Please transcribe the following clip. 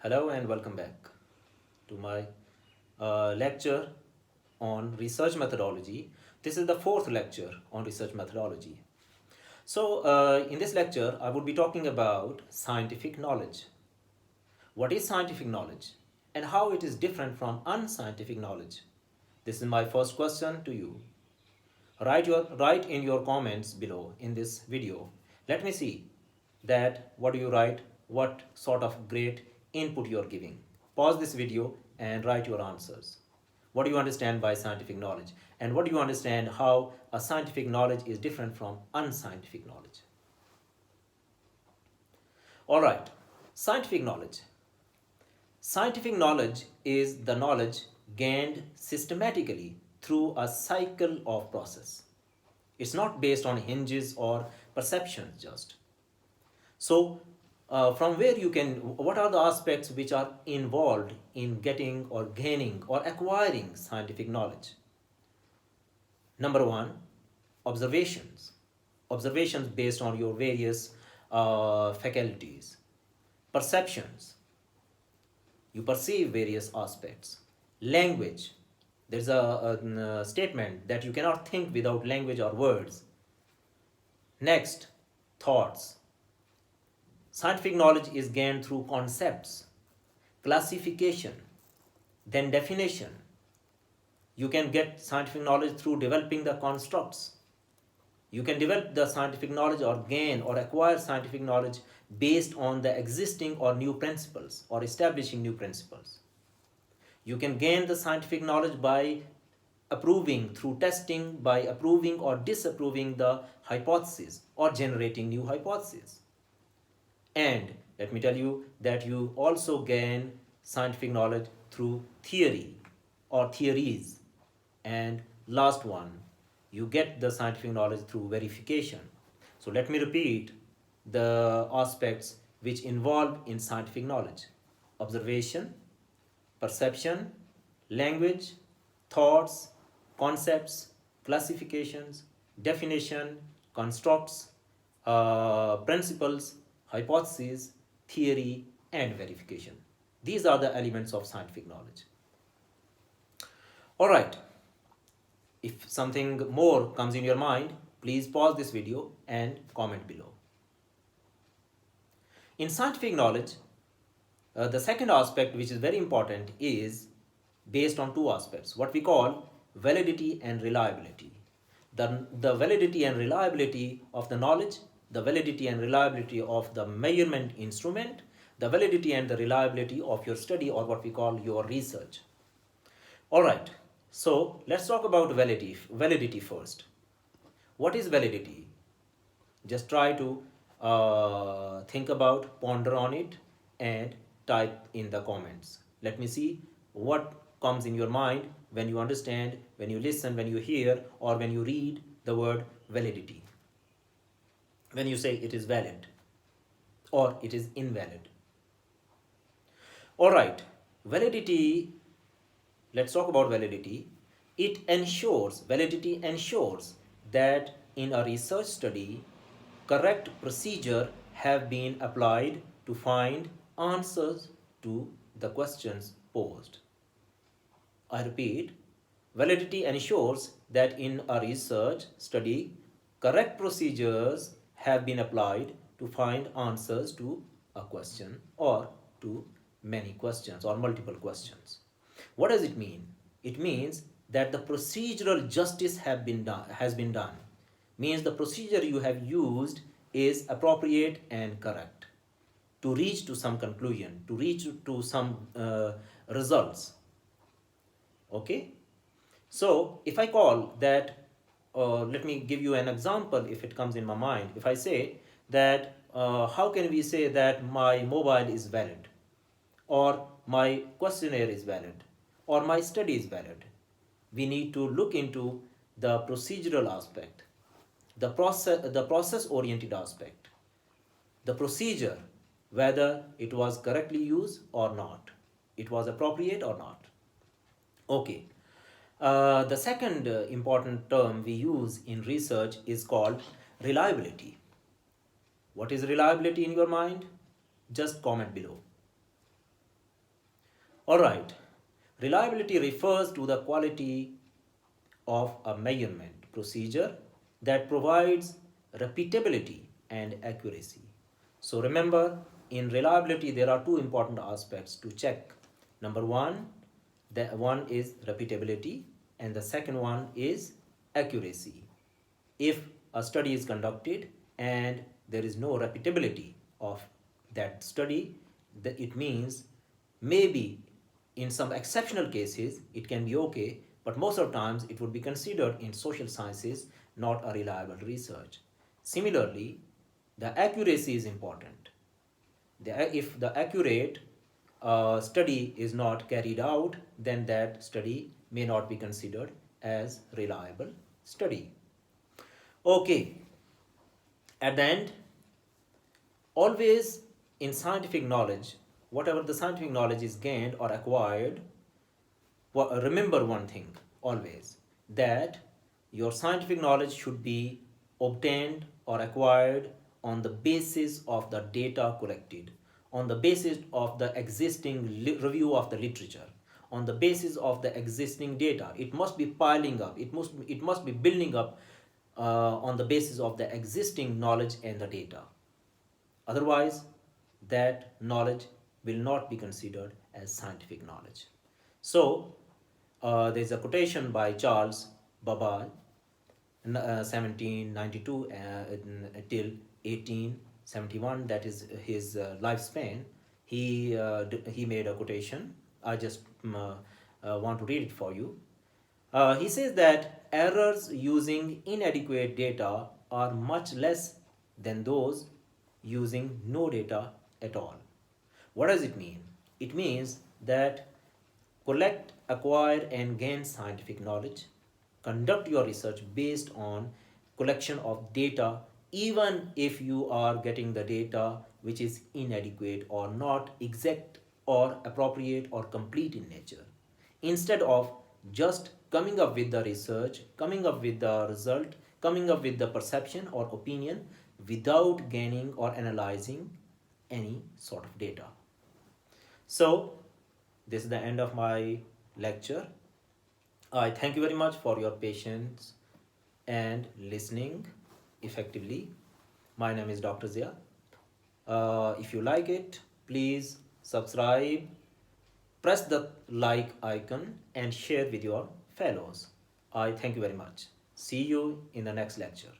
Hello and welcome back to my lecture on research methodology. This is the fourth lecture on research methodology. In this lecture, I would be talking about scientific knowledge. What is scientific knowledge and how it is different from unscientific knowledge? This is my first question to you. Write in your comments below in this video. Let me see that what do you write, what sort of great input you are giving. Pause this video and write your answers. What do you understand by scientific knowledge? And what do you understand how a scientific knowledge is different from unscientific knowledge? All right, scientific knowledge. Scientific knowledge is the knowledge gained systematically through a cycle of process. It's not based on hinges or perceptions just. From where you can, what are the aspects which are involved in getting or gaining or acquiring scientific knowledge? Number one, observations. Observations based on your various faculties. Perceptions. You perceive various aspects. Language. There's a statement that you cannot think without language or words. Next, thoughts. Scientific knowledge is gained through concepts, classification, then definition. You can get scientific knowledge through developing the constructs. You can develop the scientific knowledge or gain or acquire scientific knowledge based on the existing or new principles or establishing new principles. You can gain the scientific knowledge by approving through testing, by approving or disapproving the hypothesis or generating new hypotheses. And let me tell you that you also gain scientific knowledge through theory or theories. And last one, you get the scientific knowledge through verification. So let me repeat the aspects which involve in scientific knowledge: observation, perception, language, thoughts, concepts, classifications, definition, constructs, principles, hypotheses, theory, and verification. These are the elements of scientific knowledge. All right. If something more comes in your mind, please pause this video and comment below. In scientific knowledge, the second aspect which is very important is based on two aspects, what we call validity and reliability. The validity and reliability of the knowledge, the validity and reliability of the measurement instrument, the validity and the reliability of your study or what we call your research. All right, so let's talk about validity first. What is validity? Just try to think about, ponder on it, and type in the comments. Let me see what comes in your mind when you understand, when you listen, when you hear, or when you read the word validity. When you say it is valid or it is invalid. All right, validity, let's talk about validity. Validity ensures that in a research study, correct procedure have been applied to find answers to the questions posed. I repeat, validity ensures that in a research study, correct procedures have been applied to find answers to a question or to many questions or multiple questions. What does it mean? It means that the procedural justice has been done. Means the procedure you have used is appropriate and correct to reach to some conclusion, to reach to some results. Okay, so if I call that, let me give you an example if it comes in my mind. If I say that, how can we say that my mobile is valid, or my questionnaire is valid, or my study is valid? We need to look into the procedural aspect, the process oriented aspect, the procedure, whether it was correctly used or not, it was appropriate or not. Okay. The second important term we use in research is called reliability. What is reliability in your mind? Just comment below. All right. Reliability refers to the quality of a measurement procedure that provides repeatability and accuracy. So remember, in reliability, there are two important aspects to check. Number one, the one is repeatability, and the second one is accuracy. If a study is conducted and there is no repeatability of that study, it means maybe in some exceptional cases it can be okay, but most of the times it would be considered in social sciences not a reliable research. Similarly, the accuracy is important. If the accurate study is not carried out, then that study may not be considered as reliable study. Okay, at the end, always in scientific knowledge, whatever the scientific knowledge is gained or acquired, remember one thing always, that your scientific knowledge should be obtained or acquired on the basis of the data collected, on the basis of the existing review of the literature, on the basis of the existing data. It must be piling up, it must be building up on the basis of the existing knowledge and the data. Otherwise, that knowledge will not be considered as scientific knowledge. So, there's a quotation by Charles Babbage, 1792 till 1871, that is his lifespan. He made a quotation. I just want to read it for you. He says that errors using inadequate data are much less than those using no data at all. What does it mean? It means that collect, acquire, and gain scientific knowledge. Conduct your research based on collection of data, even if you are getting the data which is inadequate or not exact or appropriate or complete in nature. Instead of just coming up with the research, coming up with the result, coming up with the perception or opinion without gaining or analyzing any sort of data. So, this is the end of my lecture. I thank you very much for your patience and listening effectively. My name is Dr. Zia. If you like it, please subscribe, press the like icon, and share with your fellows. I thank you very much. See you in the next lecture.